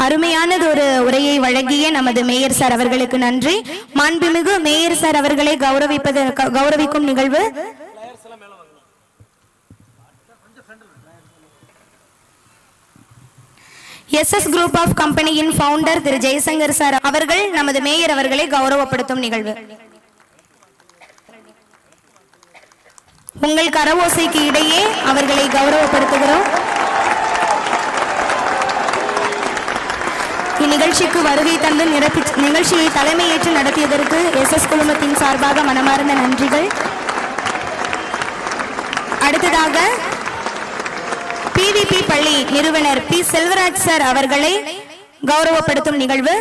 அருமையானது ஒரு உரையை வழங்கிய நமது மேயர் சார் அவர்களுக்கு நன்றி. மாண்புமிகு மேயர் சார் அவர்களை கௌரவிக்கும் நிகழ்வு SS குரூப் ஆஃப் கம்பெனியின் ஃபவுண்டர் திரு ஜெயசங்கர் சார் அவர்கள் நமது மேயர் அவர்களை கௌரவப்படுத்தும் நிகழ்வு. உங்கள் கரவோசைக்கு இடையே அவர்களை கௌரவப்படுத்துகிறோம். இந்நிகழ்ச்சிக்கு வருகை தந்து நிகழ்ச்சியை தலைமையேற்று நடத்தியதற்கு SS குழுமத்தின் சார்பாக மனமார்ந்த நன்றிகள். அடுத்ததாக PVP பள்ளி நிறுவனர் P செல்வராஜ் சார் அவர்களை கௌரவப்படுத்தும் நிகழ்வு.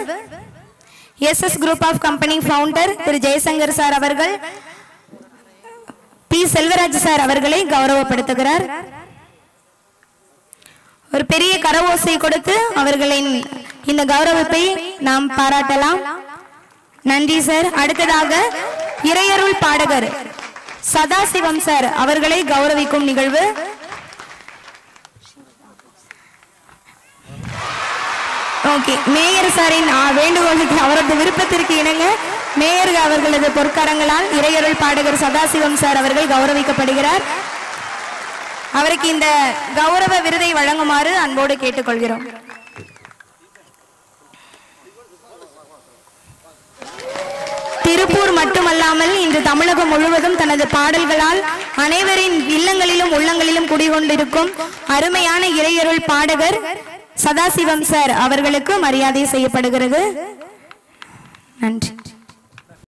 SS group of company founder திரு ஜெயசங்கர் சார் அவர்கள் P செல்வராஜ் சார் அவர்களை கௌரவப்படுத்துகிறார். ஒரு பெரிய கரவோசை கொடுத்து அவர்களின் இந்த கௌரவத்தை நாம் பாராட்டலாம். நன்றி சார். அடுத்ததாக இறையருள் பாடகர் சதாசிவம் சார் அவர்களை கௌரவிக்கும் நிகழ்வு. ஓகே, மேயர் சாரின் வேண்டுகோளுக்கு அவரது விருப்பத்திற்கு இணங்க மேயர் அவர்களது பொற்கரங்களால் இறையருள் பாடகர் சதாசிவம் சார் அவர்கள் கௌரவிக்கப்படுகிறார். அவருக்கு இந்த கௌரவ விருதை வழங்குமாறு அன்போடு கேட்டுக்கொள்கிறோம். திருப்பூர் மட்டுமல்லாமல் இன்று தமிழகம் முழுவதும் தனது பாடல்களால் அனைவரின் இல்லங்களிலும் உள்ளங்களிலும் குடிகொண்டிருக்கும் அருமையான இறையருள் பாடகர் சதாசிவம் சார் அவர்களுக்கு மரியாதை செய்யப்படுகிறது. நன்றி.